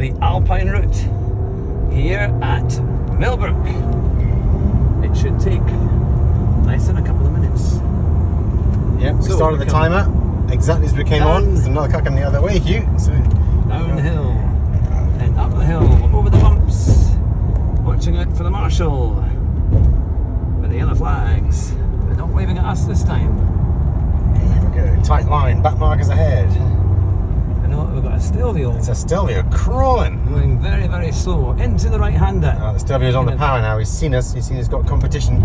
the Alpine route here at Millbrook. It should take less than a couple of minutes. Yeah, we started the timer exactly as we came on. There's another car coming the other way, Hugh. So down the hill, and up the hill, over the bumps, watching out for the marshal with the yellow flags. They're not waving at us this time. Here we go, tight line, back markers ahead. I know we've got a Stelvio. It's a Stelvio crawling. Going very, very slow into the right hander. The Stelvio's on the power now. He's seen us. He's seen he's got competition.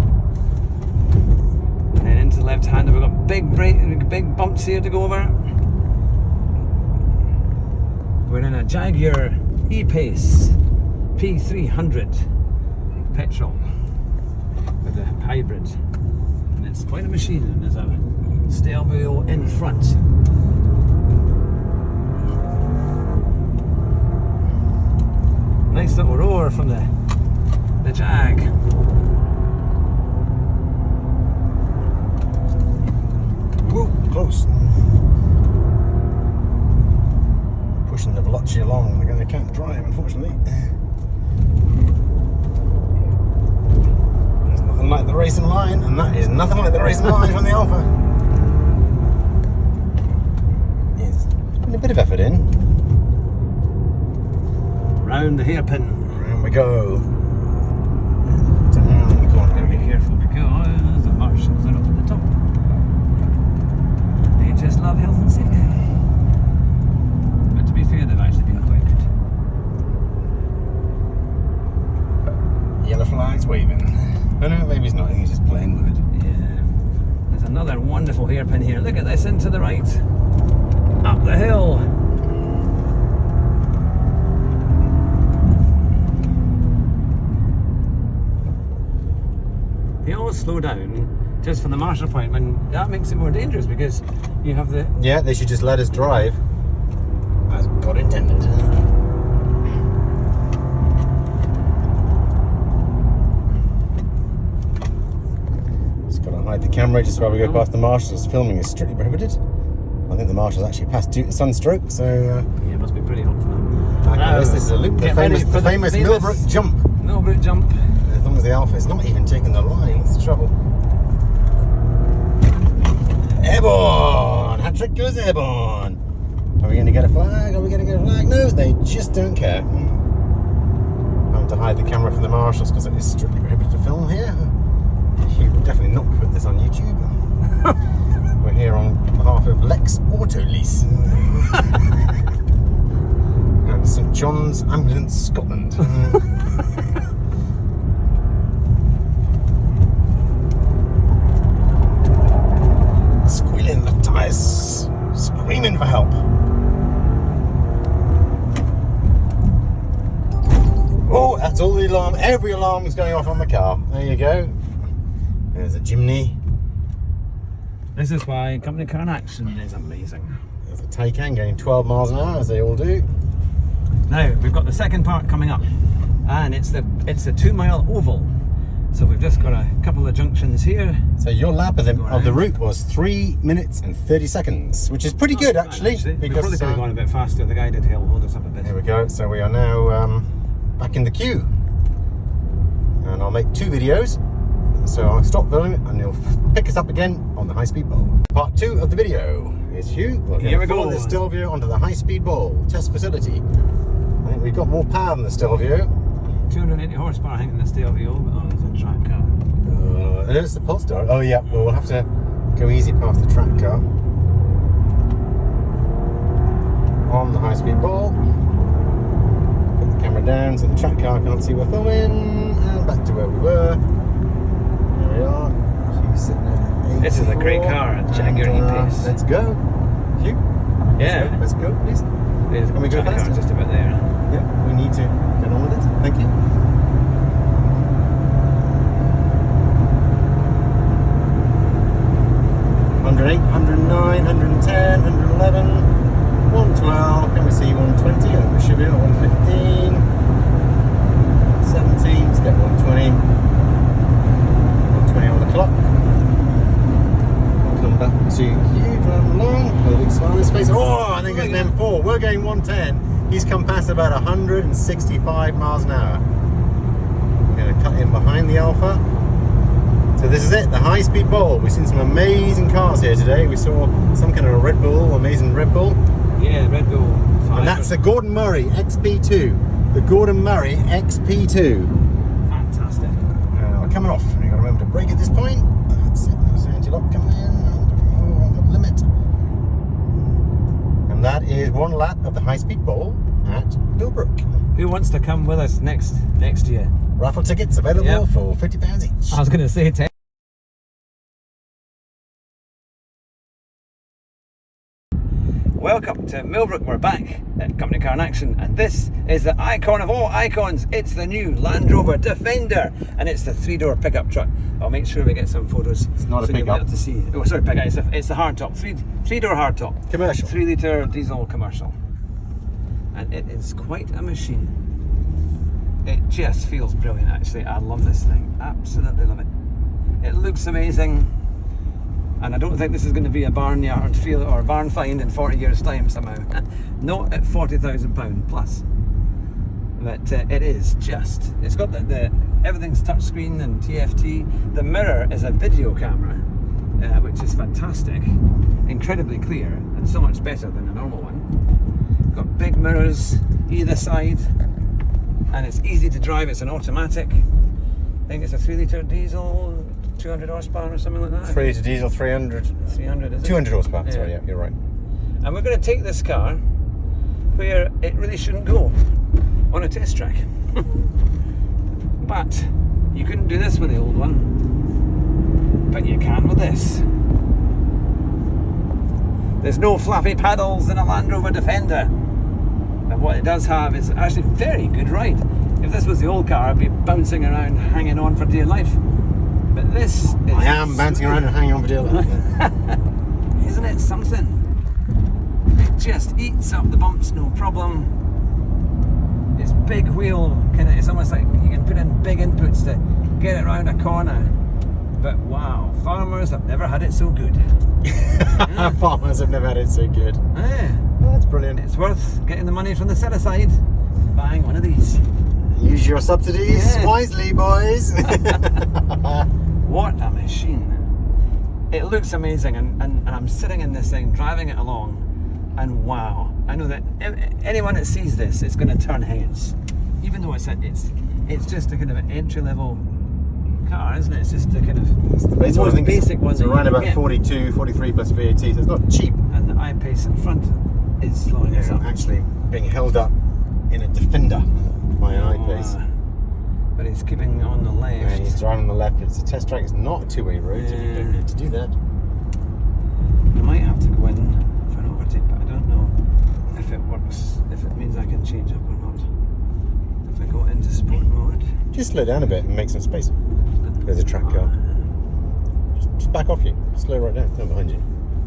And into the left hander, we've got big bumps here to go over. We're in a Jaguar E-Pace P300 petrol with a hybrid, and it's quite a machine. And there's a Stelvio in front. Nice little roar from the Jag. Whoa, close. Pushing the Veloci along. They can't drive, unfortunately. There's nothing like the racing line, and that is nothing like the racing line from the Alpha. He's putting a bit of effort in. Round the hairpin. Round we go. Down the corner. Gotta be careful because the marshals are up at the top. They just love health and safety. But to be fair, they've actually been quite good. Yellow flag's waving. Oh no, maybe he's not. I think he's just playing with it. Yeah. There's another wonderful hairpin here. Look at this, into the right. Up the hill. They always slow down just for the marshal point, when that makes it more dangerous because you have the... Yeah, they should just let us drive as God intended. Just got to hide the camera just while we go past the marshals. Filming is strictly prohibited. I think the marshals actually passed due to sunstroke, so... yeah, it must be pretty hot for them. This is a loop, the famous Millbrook jump. Millbrook jump. As long as the Alpha is not even taking the line, that's the trouble. Airborne! Hat-trick goes airborne! Are we going to get a flag? Are we going to get a flag? No, they just don't care. Having to hide the camera from the marshals because it is strictly prohibited to film here. You will definitely not put this on YouTube. We're here on behalf of Lex Auto Lease. And St John's Ambulance Scotland. Squealing, the tyres screaming for help. Oh, that's all the alarm. Every alarm is going off on the car. There you go. There's a chimney. This is why company car in action is amazing. There's a Taycan going 12 miles an hour, as they all do. Now we've got the second part coming up, and it's the 2 mile oval. So we've just got a couple of junctions here. So your lap of the route was 3 minutes and 30 seconds, which is pretty good actually. We probably could have gone a bit faster. The guy did hold us up a bit. There we go. So we are now back in the queue, and I'll make 2 videos. So I'll stop filming and you'll pick us up again on the high-speed bowl. Part 2 of the video is Hugh. Here we go. The Stelvio onto the high-speed bowl test facility. I think we've got more power than the Stelvio. 280 horsepower, I think, in the Stelvio, but it's a track car. There's the Polestar. Oh yeah, well we'll have to go easy past the track car. On the high-speed bowl. Put the camera down so the track car can't see we're filming. And back to where we were. There we are. Hugh's sitting there. This is a great car, a Jaguar E-Pace. Let's go. Hugh? Yeah. Let's go, please. Can we go faster? Just about there. Yeah, we need to get on with it. Thank you. $108, $109, $110, $111, $112. Can we see $120? Oh, we should be at $115. $117. Let's get $120. $120 on the clock. Come back to Hugh, driving along with a big smile on his face. Oh, I think it's an M4. We're going 110. He's come past about 165 miles an hour. I'm going to cut in behind the Alpha. So this is it, the high-speed bowl. We've seen some amazing cars here today. We saw some kind of a Red Bull, amazing Red Bull. Yeah, Red Bull 5. And that's the Gordon Murray XP2. The Gordon Murray XP2. Fantastic. Coming off. You've got to remember to brake at this point. That's it. There's the anti-lock coming in. On the limit. And that is one lap of the high-speed bowl at Millbrook. Who wants to come with us next year? Raffle tickets available for £50 each. I was going to say 10. Welcome to Millbrook. We're back at Company Car in Action, and this is the icon of all icons. It's the new Land Rover Defender, and it's the 3-door pickup truck. I'll make sure we get some photos. It's not a so you'll be pickup. able to see. Oh, sorry, pickup. It's the hardtop, 3-door hardtop, Commercial. 3-litre diesel commercial, and it is quite a machine. It just feels brilliant. Actually, I love this thing. Absolutely love it. It looks amazing. And I don't think this is going to be a barnyard feel or a barn find in 40 years' time somehow. Not at £40,000 plus. But it is just. It's got the everything's touchscreen and TFT. The mirror is a video camera, which is fantastic, incredibly clear, and so much better than a normal one. Got big mirrors either side, and it's easy to drive. It's an automatic. I think it's a 3-litre diesel. 200 horsepower or something like that. 3-litre diesel, 300. 300, is it? 200 horsepower, Yeah. sorry, yeah, you're right. And we're going to take this car where it really shouldn't go, on a test track. But you couldn't do this with the old one, but you can with this. There's no flappy paddles in a Land Rover Defender, and what it does have is actually a very good ride. If this was the old car, I'd be bouncing around, hanging on for dear life. But this is... I am bouncing around and hanging on for dear life. Isn't it something? It just eats up the bumps, no problem. It's big wheel, it's almost like you can put in big inputs to get it around a corner. But wow, farmers have never had it so good. Farmers have never had it so good. Yeah. That's brilliant. It's worth getting the money from the set aside, buying one of these. Use your subsidies wisely, boys. What a machine. It looks amazing, and I'm sitting in this thing, driving it along, and wow, I know that anyone that sees this is going to turn heads. Even though it's just a kind of an entry-level car, isn't it? It's just the kind of It's the basic one. I think basic one. It's around about 42, 43 plus VAT, so it's not cheap. And the I-Pace in front is slowing us up. Actually being held up in a Defender by an I-Pace. But he's keeping on the left. Yeah, he's driving on the left. It's a test track. It's not a two-way road, so you don't need to do that. We might have to go in for an overtake, but I don't know if it works, if it means I can change up or not. If I go into sport mode. Just slow down a bit and make some space. There's a track car. Just back off you. Slow right down. No, behind you.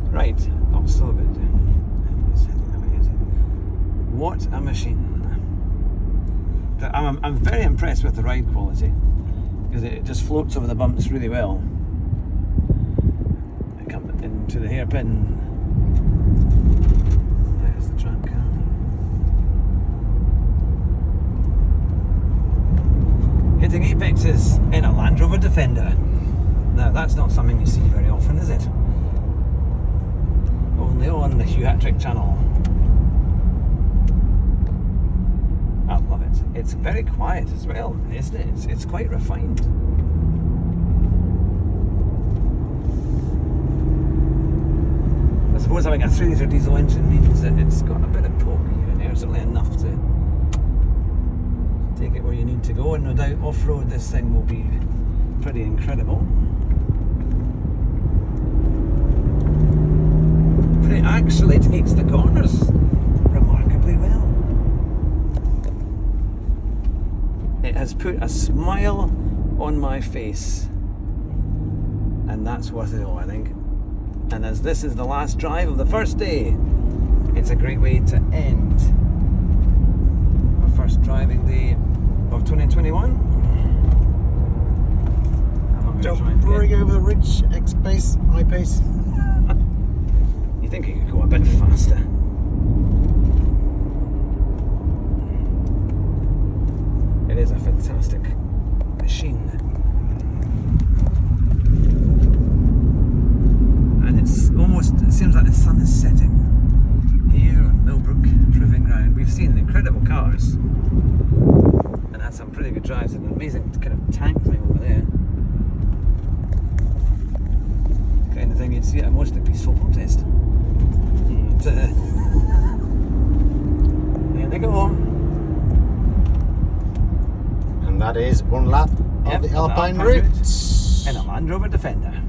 Right. Oh, still a bit down. What a machine. I'm very impressed with the ride quality, because it just floats over the bumps really well. I come into the hairpin. There's the track car. Hitting apexes in a Land Rover Defender. Now that's not something you see very often, is it? Only on the Hugh Hat-Trick channel. I love it. It's very quiet as well, isn't it? It's quite refined. I suppose having a 3-litre diesel engine means that it's got a bit of poke here and there, certainly enough to take it where you need to go, and no doubt off-road this thing will be pretty incredible. But it actually takes the corners remarkably well. It has put a smile on my face, and that's worth it all, I think. And as this is the last drive of the first day, it's a great way to end our first driving day of 2021. Don't bring over the ridge, X-Pace, I-Pace. You think it could go a bit faster? sun is setting here at Millbrook Proving Ground. We've seen incredible cars and had some pretty good drives, and an amazing kind of tank thing over there. Kind of thing you'd see at a mostly peaceful protest. And, there they go. And that is one lap of the Alpine route. In a Land Rover Defender.